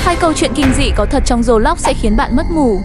Hai câu chuyện kinh dị có thật trong Roblox sẽ khiến bạn mất ngủ.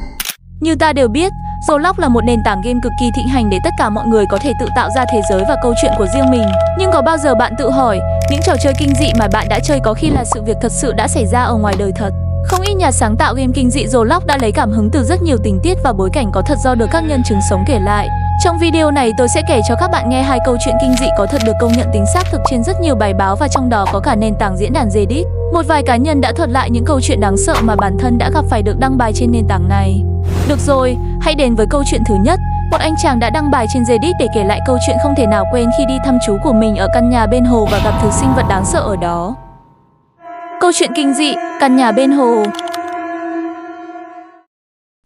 Như ta đều biết, Roblox là một nền tảng game cực kỳ thịnh hành để tất cả mọi người có thể tự tạo ra thế giới và câu chuyện của riêng mình. Nhưng có bao giờ bạn tự hỏi, những trò chơi kinh dị mà bạn đã chơi có khi là sự việc thật sự đã xảy ra ở ngoài đời thật? Không ít nhà sáng tạo game kinh dị Roblox đã lấy cảm hứng từ rất nhiều tình tiết và bối cảnh có thật do được các nhân chứng sống kể lại. Trong video này tôi sẽ kể cho các bạn nghe hai câu chuyện kinh dị có thật được công nhận tính xác thực trên rất nhiều bài báo và trong đó có cả nền tảng diễn đàn Reddit. Một vài cá nhân đã thuật lại những câu chuyện đáng sợ mà bản thân đã gặp phải được đăng bài trên nền tảng này. Được rồi, hãy đến với câu chuyện thứ nhất. Một anh chàng đã đăng bài trên Reddit để kể lại câu chuyện không thể nào quên khi đi thăm chú của mình ở căn nhà bên hồ và gặp thứ sinh vật đáng sợ ở đó. Câu chuyện kinh dị, căn nhà bên hồ.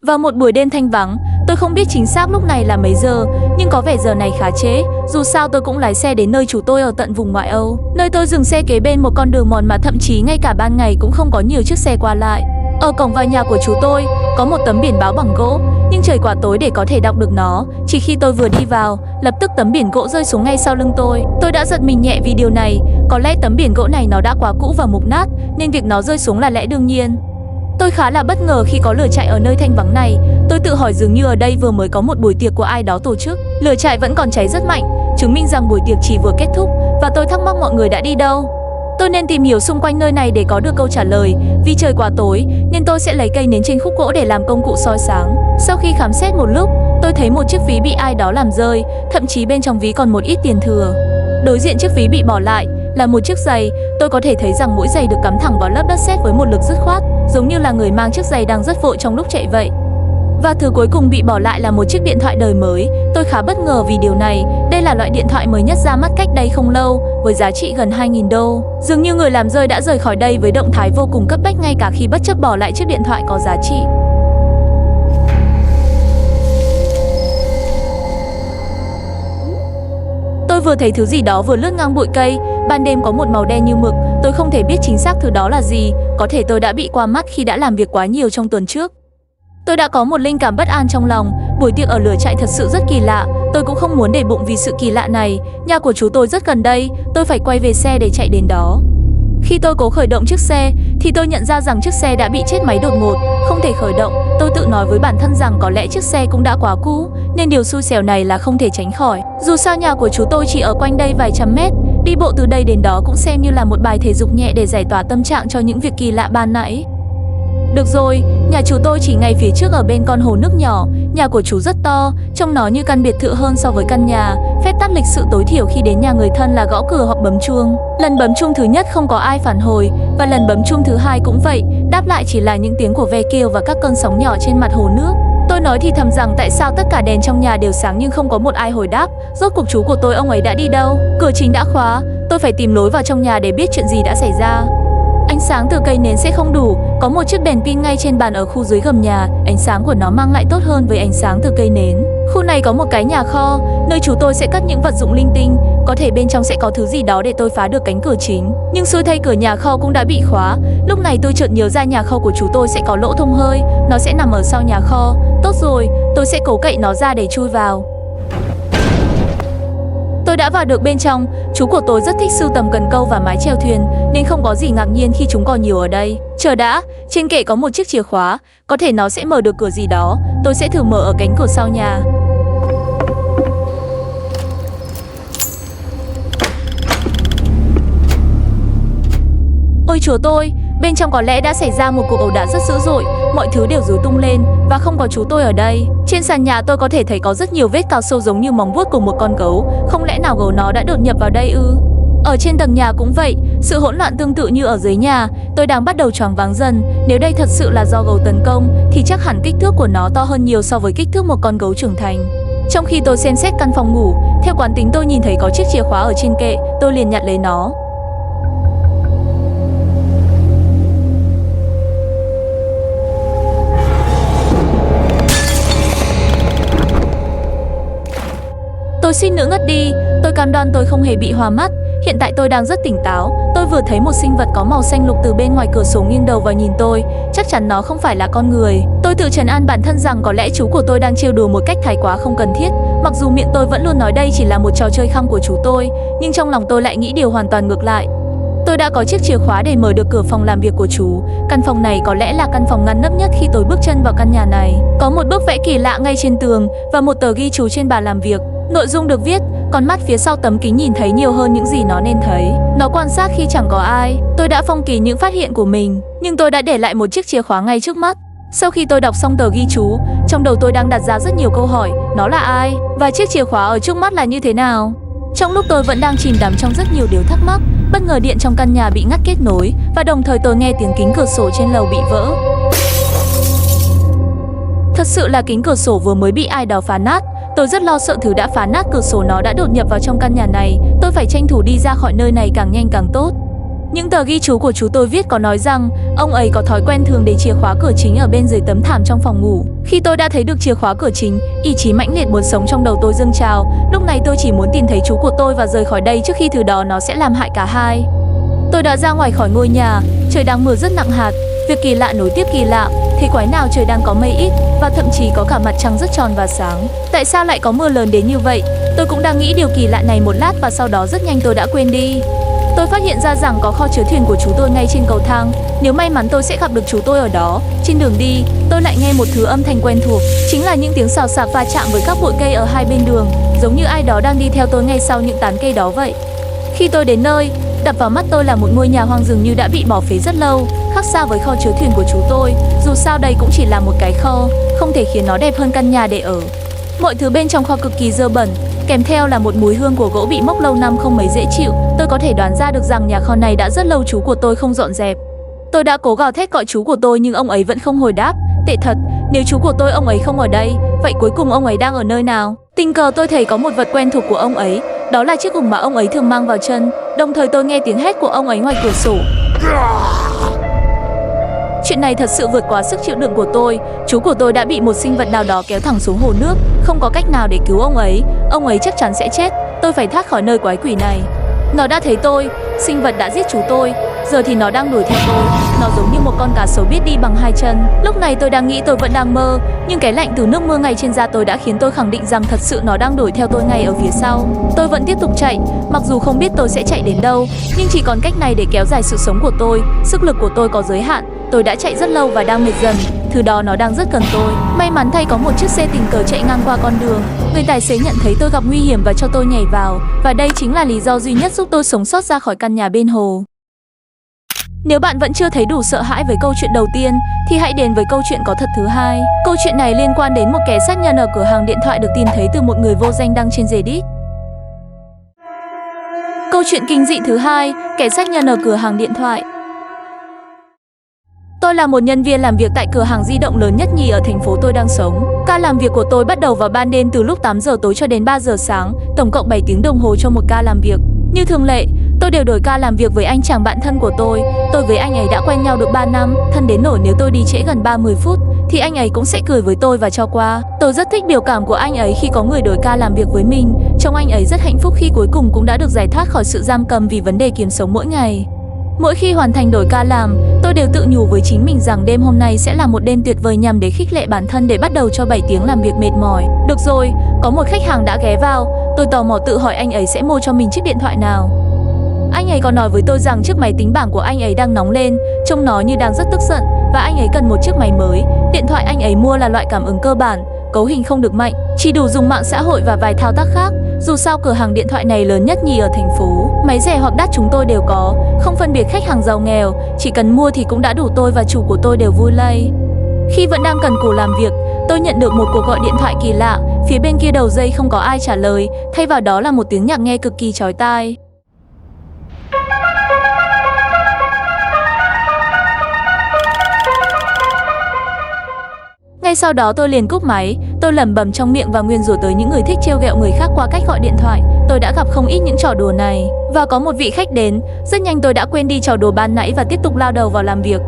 Vào một buổi đêm thanh vắng, tôi không biết chính xác lúc này là mấy giờ, nhưng có vẻ giờ này khá trễ. Dù sao tôi cũng lái xe đến nơi chú tôi ở tận vùng ngoại Âu. Nơi tôi dừng xe kế bên một con đường mòn mà thậm chí ngay cả ban ngày cũng không có nhiều chiếc xe qua lại. Ở cổng vào nhà của chú tôi có một tấm biển báo bằng gỗ, nhưng trời quá tối để có thể đọc được nó. Chỉ khi tôi vừa đi vào, lập tức tấm biển gỗ rơi xuống ngay sau lưng tôi. Tôi đã giật mình nhẹ vì điều này. Có lẽ tấm biển gỗ này nó đã quá cũ và mục nát, nên việc nó rơi xuống là lẽ đương nhiên. Tôi khá là bất ngờ khi có lửa trại ở nơi thanh vắng này. Tôi tự hỏi dường như ở đây vừa mới có một buổi tiệc của ai đó tổ chức. Lửa trại vẫn còn cháy rất mạnh, chứng minh rằng buổi tiệc chỉ vừa kết thúc. Và tôi thắc mắc mọi người đã đi đâu. Tôi nên tìm hiểu xung quanh nơi này để có được câu trả lời. Vì trời quá tối nên tôi sẽ lấy cây nến trên khúc gỗ để làm công cụ soi sáng. Sau khi khám xét một lúc, tôi thấy một chiếc ví bị ai đó làm rơi, thậm chí bên trong ví còn một ít tiền thừa. Đối diện chiếc ví bị bỏ lại là một chiếc giày. Tôi có thể thấy rằng mũi giày được cắm thẳng vào lớp đất sét với một lực dứt khoát, giống như là người mang chiếc giày đang rất vội trong lúc chạy vậy. Và thứ cuối cùng bị bỏ lại là một chiếc điện thoại đời mới. Tôi khá bất ngờ vì điều này. Đây là loại điện thoại mới nhất ra mắt cách đây không lâu, với giá trị gần 2.000 đô. Dường như người làm rơi đã rời khỏi đây với động thái vô cùng cấp bách ngay cả khi bất chấp bỏ lại chiếc điện thoại có giá trị. Tôi vừa thấy thứ gì đó vừa lướt ngang bụi cây. Ban đêm có một màu đen như mực. Tôi không thể biết chính xác thứ đó là gì. Có thể tôi đã bị qua mắt khi đã làm việc quá nhiều trong tuần trước. Tôi đã có một linh cảm bất an trong lòng. Buổi tiệc ở lửa trại thật sự rất kỳ lạ. Tôi cũng không muốn để bụng vì sự kỳ lạ này. Nhà của chú tôi rất gần đây. Tôi phải quay về xe để chạy đến đó. Khi tôi cố khởi động chiếc xe thì tôi nhận ra rằng chiếc xe đã bị chết máy đột ngột, không thể khởi động. Tôi tự nói với bản thân rằng có lẽ chiếc xe cũng đã quá cũ, nên điều xui xẻo này là không thể tránh khỏi. Dù sao nhà của chú tôi chỉ ở quanh đây vài trăm mét, đi bộ từ đây đến đó cũng xem như là một bài thể dục nhẹ để giải tỏa tâm trạng cho những việc kỳ lạ ban nãy. Được rồi, nhà chú tôi chỉ ngay phía trước ở bên con hồ nước nhỏ. Nhà của chú rất to, trông nó như căn biệt thự hơn so với căn nhà. Phép tắc lịch sự tối thiểu khi đến nhà người thân là gõ cửa hoặc bấm chuông. Lần bấm chuông thứ nhất không có ai phản hồi, và lần bấm chuông thứ hai cũng vậy. Đáp lại chỉ là những tiếng của ve kêu và các cơn sóng nhỏ trên mặt hồ nước. Tôi nói thì thầm rằng tại sao tất cả đèn trong nhà đều sáng nhưng không có một ai hồi đáp. Rốt cuộc chú của tôi ông ấy đã đi đâu? Cửa chính đã khóa. Tôi phải tìm lối vào trong nhà để biết chuyện gì đã xảy ra. Ánh sáng từ cây nến sẽ không đủ. Có một chiếc đèn pin ngay trên bàn ở khu dưới gầm nhà. Ánh sáng của nó mang lại tốt hơn với ánh sáng từ cây nến. Khu này có một cái nhà kho, nơi chú tôi sẽ cất những vật dụng linh tinh. Có thể bên trong sẽ có thứ gì đó để tôi phá được cánh cửa chính. Nhưng xui thay cửa nhà kho cũng đã bị khóa. Lúc này tôi chợt nhớ ra nhà kho của chú tôi sẽ có lỗ thông hơi. Nó sẽ nằm ở sau nhà kho. Tốt rồi, tôi sẽ cố cậy nó ra để chui vào. Tôi đã vào được bên trong. Chú của tôi rất thích sưu tầm cần câu và mái chèo thuyền, nên không có gì ngạc nhiên khi chúng còn nhiều ở đây. Chờ đã, trên kệ có một chiếc chìa khóa. Có thể nó sẽ mở được cửa gì đó. Tôi sẽ thử mở ở cánh cửa sau nhà. Ôi chúa tôi, bên trong có lẽ đã xảy ra một cuộc ẩu đả rất dữ dội. Mọi thứ đều rối tung lên và không có chú tôi ở đây. Trên sàn nhà tôi có thể thấy có rất nhiều vết cào sâu giống như móng vuốt của một con gấu. Không lẽ nào gấu nó đã đột nhập vào đây ư? Ở trên tầng nhà cũng vậy, sự hỗn loạn tương tự như ở dưới nhà. Tôi đang bắt đầu choáng váng dần. Nếu đây thật sự là do gấu tấn công thì chắc hẳn kích thước của nó to hơn nhiều so với kích thước một con gấu trưởng thành. Trong khi tôi xem xét căn phòng ngủ, theo quán tính tôi nhìn thấy có chiếc chìa khóa ở trên kệ. Tôi liền nhặt lấy nó. Tôi suýt nữa ngất đi. Tôi cam đoan tôi không hề bị hoa mắt. Hiện tại tôi đang rất tỉnh táo. Tôi vừa thấy một sinh vật có màu xanh lục từ bên ngoài cửa sổ nghiêng đầu vào nhìn tôi. Chắc chắn nó không phải là con người. Tôi tự trấn an bản thân rằng có lẽ chú của tôi đang trêu đùa một cách thái quá không cần thiết. Mặc dù miệng tôi vẫn luôn nói đây chỉ là một trò chơi khăm của chú tôi, nhưng trong lòng tôi lại nghĩ điều hoàn toàn ngược lại. Tôi đã có chiếc chìa khóa để mở được cửa phòng làm việc của chú. Căn phòng này có lẽ là căn phòng ngăn nắp nhất khi tôi bước chân vào căn nhà này. Có một bức vẽ kỳ lạ ngay trên tường và một tờ ghi chú trên bàn làm việc. Nội dung được viết: con mắt phía sau tấm kính nhìn thấy nhiều hơn những gì nó nên thấy. Nó quan sát khi chẳng có ai. Tôi đã phong kỳ những phát hiện của mình, nhưng tôi đã để lại một chiếc chìa khóa ngay trước mắt. Sau khi tôi đọc xong tờ ghi chú, trong đầu tôi đang đặt ra rất nhiều câu hỏi. Nó là ai? Và chiếc chìa khóa ở trước mắt là như thế nào? Trong lúc tôi vẫn đang chìm đắm trong rất nhiều điều thắc mắc, bất ngờ điện trong căn nhà bị ngắt kết nối và đồng thời tôi nghe tiếng kính cửa sổ trên lầu bị vỡ. Thật sự là kính cửa sổ vừa mới bị ai đó phá nát. Tôi rất lo sợ thứ đã phá nát cửa sổ nó đã đột nhập vào trong căn nhà này. Tôi phải tranh thủ đi ra khỏi nơi này càng nhanh càng tốt. Những tờ ghi chú của chú tôi viết có nói rằng ông ấy có thói quen thường để chìa khóa cửa chính ở bên dưới tấm thảm trong phòng ngủ. Khi tôi đã thấy được chìa khóa cửa chính, ý chí mãnh liệt muốn sống trong đầu tôi dâng trào. Lúc này tôi chỉ muốn tìm thấy chú của tôi và rời khỏi đây trước khi thứ đó nó sẽ làm hại cả hai. Tôi đã ra ngoài khỏi ngôi nhà. Trời đang mưa rất nặng hạt. Việc kỳ lạ nối tiếp kỳ lạ. Thế quái nào trời đang có mây ít và thậm chí có cả mặt trăng rất tròn và sáng. Tại sao lại có mưa lớn đến như vậy? Tôi cũng đang nghĩ điều kỳ lạ này một lát và sau đó rất nhanh tôi đã quên đi. Tôi phát hiện ra rằng có kho chứa thuyền của chú tôi ngay trên cầu thang. Nếu may mắn tôi sẽ gặp được chú tôi ở đó. Trên đường đi, tôi lại nghe một thứ âm thanh quen thuộc. Chính là những tiếng xào xạc va chạm với các bụi cây ở hai bên đường, giống như ai đó đang đi theo tôi ngay sau những tán cây đó vậy. Khi tôi đến nơi, đập vào mắt tôi là một ngôi nhà hoang dường như đã bị bỏ phế rất lâu, khác xa với kho chứa thuyền của chú tôi. Dù sao đây cũng chỉ là một cái kho, không thể khiến nó đẹp hơn căn nhà để ở. Mọi thứ bên trong kho cực kỳ dơ bẩn, kèm theo là một mùi hương của gỗ bị mốc lâu năm không mấy dễ chịu. Tôi có thể đoán ra được rằng nhà kho này đã rất lâu chú của tôi không dọn dẹp. Tôi đã cố gào thét gọi chú của tôi nhưng ông ấy vẫn không hồi đáp. Tệ thật, nếu chú của tôi ông ấy không ở đây, vậy cuối cùng ông ấy đang ở nơi nào? Tình cờ tôi thấy có một vật quen thuộc của ông ấy, đó là chiếc hùng mà ông ấy thường mang vào chân. Đồng thời tôi nghe tiếng hét của ông ấy ngoài cửa sổ. Chuyện này thật sự vượt quá sức chịu đựng của tôi. Chú của tôi đã bị một sinh vật nào đó kéo thẳng xuống hồ nước. Không có cách nào để cứu ông ấy chắc chắn sẽ chết. Tôi phải thoát khỏi nơi quái quỷ này. Nó đã thấy tôi, sinh vật đã giết chú tôi. Giờ thì nó đang đuổi theo tôi. Nó giống như một con cá sấu biết đi bằng hai chân. Lúc này tôi đang nghĩ tôi vẫn đang mơ, nhưng cái lạnh từ nước mưa ngay trên da tôi đã khiến tôi khẳng định rằng thật sự nó đang đuổi theo tôi ngay ở phía sau. Tôi vẫn tiếp tục chạy, mặc dù không biết tôi sẽ chạy đến đâu, nhưng chỉ còn cách này để kéo dài sự sống của tôi. Sức lực của tôi có giới hạn. Tôi đã chạy rất lâu và đang mệt dần. Thứ đó nó đang rất cần tôi. May mắn thay có một chiếc xe tình cờ chạy ngang qua con đường. Người tài xế nhận thấy tôi gặp nguy hiểm và cho tôi nhảy vào. Và đây chính là lý do duy nhất giúp tôi sống sót ra khỏi căn nhà bên hồ. Nếu bạn vẫn chưa thấy đủ sợ hãi với câu chuyện đầu tiên, thì hãy đến với câu chuyện có thật thứ hai. Câu chuyện này liên quan đến một kẻ sát nhân ở cửa hàng điện thoại được tìm thấy từ một người vô danh đăng trên Reddit. Câu chuyện kinh dị thứ hai, kẻ sát nhân ở cửa hàng điện thoại. Tôi là một nhân viên làm việc tại cửa hàng di động lớn nhất nhì ở thành phố tôi đang sống. Ca làm việc của tôi bắt đầu vào ban đêm từ lúc 8 giờ tối cho đến 3 giờ sáng, tổng cộng 7 tiếng đồng hồ cho một ca làm việc. Như thường lệ, tôi đều đổi ca làm việc với anh chàng bạn thân của tôi. Tôi với anh ấy đã quen nhau được 3 năm, thân đến nỗi nếu tôi đi trễ gần 30 phút thì anh ấy cũng sẽ cười với tôi và cho qua. Tôi rất thích biểu cảm của anh ấy khi có người đổi ca làm việc với mình. Trông anh ấy rất hạnh phúc khi cuối cùng cũng đã được giải thoát khỏi sự giam cầm vì vấn đề kiếm sống mỗi ngày. Mỗi khi hoàn thành đổi ca làm, tôi đều tự nhủ với chính mình rằng đêm hôm nay sẽ là một đêm tuyệt vời nhằm để khích lệ bản thân để bắt đầu cho 7 tiếng làm việc mệt mỏi. Được rồi, có một khách hàng đã ghé vào, tôi tò mò tự hỏi anh ấy sẽ mua cho mình chiếc điện thoại nào. Anh ấy còn nói với tôi rằng chiếc máy tính bảng của anh ấy đang nóng lên, trông nó như đang rất tức giận và anh ấy cần một chiếc máy mới. Điện thoại anh ấy mua là loại cảm ứng cơ bản, cấu hình không được mạnh, chỉ đủ dùng mạng xã hội và vài thao tác khác. Dù sao cửa hàng điện thoại này lớn nhất nhì ở thành phố, máy rẻ hoặc đắt chúng tôi đều có, không phân biệt khách hàng giàu nghèo, chỉ cần mua thì cũng đã đủ tôi và chủ của tôi đều vui lây. Khi vẫn đang cần cù làm việc, tôi nhận được một cuộc gọi điện thoại kỳ lạ, phía bên kia đầu dây không có ai trả lời, thay vào đó là một tiếng nhạc nghe cực kỳ chói tai. Ngay sau đó tôi liền cúp máy, tôi lẩm bẩm trong miệng và nguyền rủa tới những người thích trêu ghẹo người khác qua cách gọi điện thoại. Tôi đã gặp không ít những trò đùa này. Và có một vị khách đến, rất nhanh tôi đã quên đi trò đùa ban nãy và tiếp tục lao đầu vào làm việc.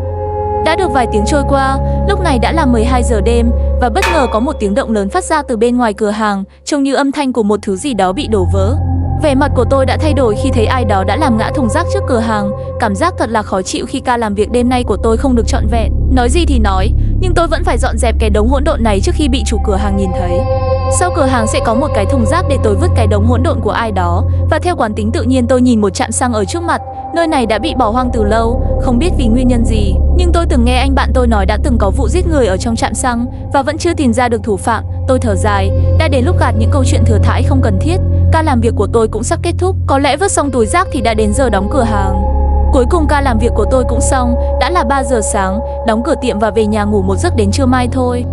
Đã được vài tiếng trôi qua, lúc này đã là 12 giờ đêm và bất ngờ có một tiếng động lớn phát ra từ bên ngoài cửa hàng, trông như âm thanh của một thứ gì đó bị đổ vỡ. Vẻ mặt của tôi đã thay đổi khi thấy ai đó đã làm ngã thùng rác trước cửa hàng. Cảm giác thật là khó chịu khi ca làm việc đêm nay của tôi không được trọn vẹn. Nói gì thì nói, nhưng tôi vẫn phải dọn dẹp cái đống hỗn độn này trước khi bị chủ cửa hàng nhìn thấy. Sau cửa hàng sẽ có một cái thùng rác để tôi vứt cái đống hỗn độn của ai đó. Và theo quán tính tự nhiên tôi nhìn một trạm xăng ở trước mặt. Nơi này đã bị bỏ hoang từ lâu, không biết vì nguyên nhân gì. Nhưng tôi từng nghe anh bạn tôi nói đã từng có vụ giết người ở trong trạm xăng và vẫn chưa tìm ra được thủ phạm. Tôi thở dài, đã đến lúc gạt những câu chuyện thừa thãi không cần thiết. Ca làm việc của tôi cũng sắp kết thúc, có lẽ vứt xong túi rác thì đã đến giờ đóng cửa hàng. Cuối cùng ca làm việc của tôi cũng xong, đã là 3 giờ sáng, đóng cửa tiệm và về nhà ngủ một giấc đến trưa mai thôi.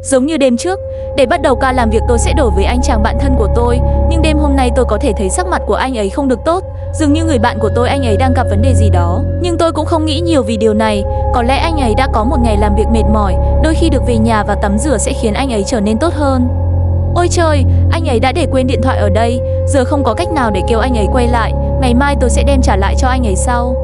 Giống như đêm trước, để bắt đầu ca làm việc tôi sẽ đổ với anh chàng bạn thân của tôi. Nhưng đêm hôm nay tôi có thể thấy sắc mặt của anh ấy không được tốt. Dường như người bạn của tôi anh ấy đang gặp vấn đề gì đó. Nhưng tôi cũng không nghĩ nhiều vì điều này. Có lẽ anh ấy đã có một ngày làm việc mệt mỏi. Đôi khi được về nhà và tắm rửa sẽ khiến anh ấy trở nên tốt hơn. Ôi trời, anh ấy đã để quên điện thoại ở đây. Giờ không có cách nào để kêu anh ấy quay lại. Ngày mai tôi sẽ đem trả lại cho anh ấy sau.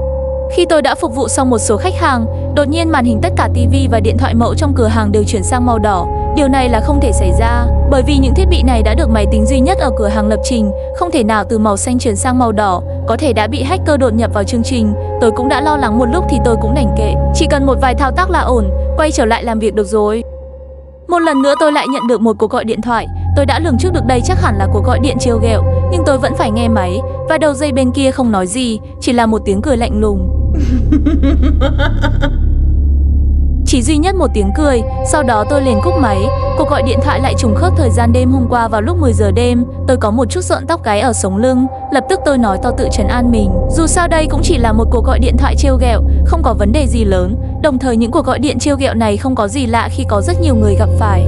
Khi tôi đã phục vụ xong một số khách hàng, đột nhiên màn hình tất cả tivi và điện thoại mẫu trong cửa hàng đều chuyển sang màu đỏ. Điều này là không thể xảy ra, bởi vì những thiết bị này đã được máy tính duy nhất ở cửa hàng lập trình, không thể nào từ màu xanh chuyển sang màu đỏ, có thể đã bị hacker đột nhập vào chương trình. Tôi cũng đã lo lắng một lúc thì tôi cũng đành kệ, chỉ cần một vài thao tác là ổn, quay trở lại làm việc được rồi. Một lần nữa tôi lại nhận được một cuộc gọi điện thoại. Tôi đã lường trước được đây chắc hẳn là cuộc gọi điện trêu ghẹo, nhưng tôi vẫn phải nghe máy, và đầu dây bên kia không nói gì, chỉ là một tiếng cười lạnh lùng. Chỉ duy nhất một tiếng cười, sau đó tôi liền cúp máy. Cuộc gọi điện thoại lại trùng khớp thời gian đêm hôm qua vào lúc 10 giờ đêm. Tôi có một chút rợn tóc gáy ở sống lưng. Lập tức tôi nói to tự trấn an mình. Dù sao đây cũng chỉ là một cuộc gọi điện thoại trêu ghẹo, không có vấn đề gì lớn. Đồng thời những cuộc gọi điện trêu ghẹo này không có gì lạ khi có rất nhiều người gặp phải.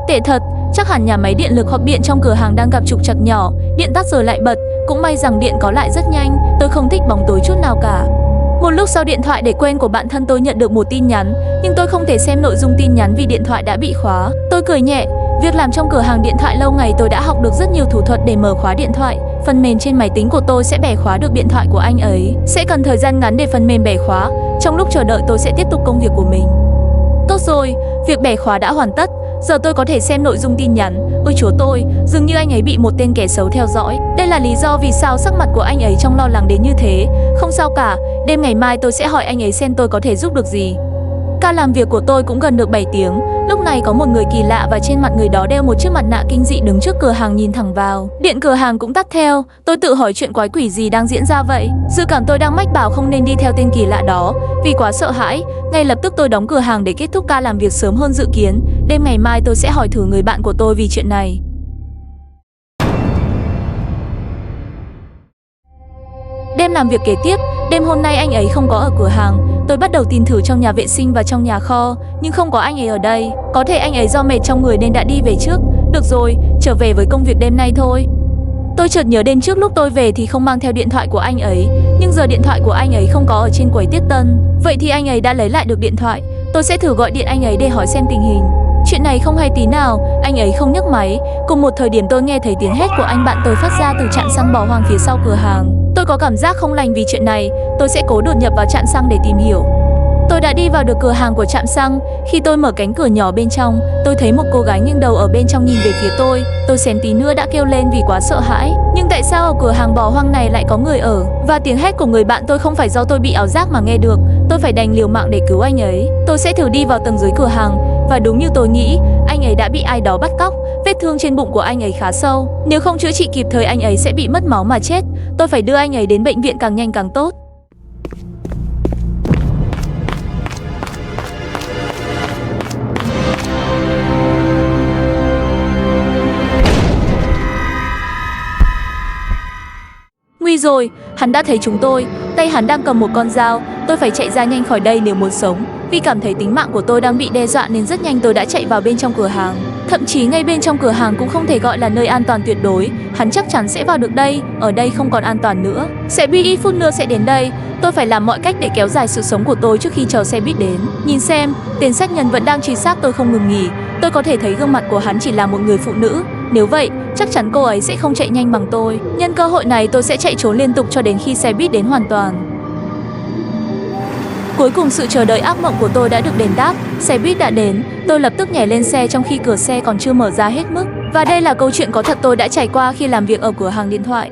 Tệ thật, chắc hẳn nhà máy điện lực hoặc điện trong cửa hàng đang gặp trục trặc nhỏ, điện tắt rồi lại bật, cũng may rằng điện có lại rất nhanh, tôi không thích bóng tối chút nào cả. Một lúc sau điện thoại để quên của bạn thân tôi nhận được một tin nhắn, nhưng tôi không thể xem nội dung tin nhắn vì điện thoại đã bị khóa. Tôi cười nhẹ, việc làm trong cửa hàng điện thoại lâu ngày tôi đã học được rất nhiều thủ thuật để mở khóa điện thoại. Phần mềm trên máy tính của tôi sẽ bẻ khóa được điện thoại của anh ấy, sẽ cần thời gian ngắn để phần mềm bẻ khóa, trong lúc chờ đợi tôi sẽ tiếp tục công việc của mình. Tốt rồi, việc bẻ khóa đã hoàn tất. Giờ tôi có thể xem nội dung tin nhắn. Ôi chúa tôi, dường như anh ấy bị một tên kẻ xấu theo dõi. Đây là lý do vì sao sắc mặt của anh ấy trông lo lắng đến như thế. Không sao cả, đêm ngày mai tôi sẽ hỏi anh ấy xem tôi có thể giúp được gì. Ca làm việc của tôi cũng gần được 7 tiếng. Lúc này có một người kỳ lạ và trên mặt người đó đeo một chiếc mặt nạ kinh dị đứng trước cửa hàng nhìn thẳng vào. Điện cửa hàng cũng tắt theo. Tôi tự hỏi chuyện quái quỷ gì đang diễn ra vậy. Dự cảm tôi đang mách bảo không nên đi theo tên kỳ lạ đó. Vì quá sợ hãi, ngay lập tức tôi đóng cửa hàng để kết thúc ca làm việc sớm hơn dự kiến. Đêm ngày mai tôi sẽ hỏi thử người bạn của tôi vì chuyện này. Đêm làm việc kế tiếp, đêm hôm nay anh ấy không có ở cửa hàng. Tôi bắt đầu tìm thử trong nhà vệ sinh và trong nhà kho, nhưng không có anh ấy ở đây. Có thể anh ấy do mệt trong người nên đã đi về trước. Được rồi, trở về với công việc đêm nay thôi. Tôi chợt nhớ đêm trước lúc tôi về thì không mang theo điện thoại của anh ấy, nhưng giờ điện thoại của anh ấy không có ở trên quầy tiếp tân. Vậy thì anh ấy đã lấy lại được điện thoại. Tôi sẽ thử gọi điện anh ấy để hỏi xem tình hình. Chuyện này không hay tí nào, anh ấy không nhấc máy. Cùng một thời điểm tôi nghe thấy tiếng hét của anh bạn tôi phát ra từ trạm xăng bỏ hoang phía sau cửa hàng. Tôi có cảm giác không lành vì chuyện này. Tôi sẽ cố đột nhập vào trạm xăng để tìm hiểu. Tôi đã đi vào được cửa hàng của trạm xăng. Khi tôi mở cánh cửa nhỏ bên trong, tôi thấy một cô gái nghiêng đầu ở bên trong nhìn về phía tôi. Tôi xém tí nữa đã kêu lên vì quá sợ hãi. Nhưng tại sao ở cửa hàng bỏ hoang này lại có người ở? Và tiếng hét của người bạn tôi không phải do tôi bị ảo giác mà nghe được. Tôi phải đành liều mạng để cứu anh ấy. Tôi sẽ thử đi vào tầng dưới cửa hàng. Và đúng như tôi nghĩ, anh ấy đã bị ai đó bắt cóc. Vết thương trên bụng của anh ấy khá sâu. Nếu không chữa trị kịp thời anh ấy sẽ bị mất máu mà chết. Tôi phải đưa anh ấy đến bệnh viện càng nhanh càng tốt. Nguy rồi, hắn đã thấy chúng tôi. Tay hắn đang cầm một con dao. Tôi phải chạy ra nhanh khỏi đây nếu muốn sống. Vì cảm thấy tính mạng của tôi đang bị đe dọa nên rất nhanh tôi đã chạy vào bên trong cửa hàng. Thậm chí ngay bên trong cửa hàng cũng không thể gọi là nơi an toàn tuyệt đối. Hắn chắc chắn sẽ vào được đây. Ở đây không còn an toàn nữa. Xe buýt ít phút nữa sẽ đến đây. Tôi phải làm mọi cách để kéo dài sự sống của tôi trước khi chờ xe buýt đến. Nhìn xem, tên sát nhân vẫn đang truy sát tôi không ngừng nghỉ. Tôi có thể thấy gương mặt của hắn chỉ là một người phụ nữ. Nếu vậy, chắc chắn cô ấy sẽ không chạy nhanh bằng tôi. Nhân cơ hội này tôi sẽ chạy trốn liên tục cho đến khi xe buýt đến hoàn toàn. Cuối cùng sự chờ đợi ác mộng của tôi đã được đền đáp. Xe buýt đã đến. Tôi lập tức nhảy lên xe trong khi cửa xe còn chưa mở ra hết mức. Và đây là câu chuyện có thật tôi đã trải qua khi làm việc ở cửa hàng điện thoại.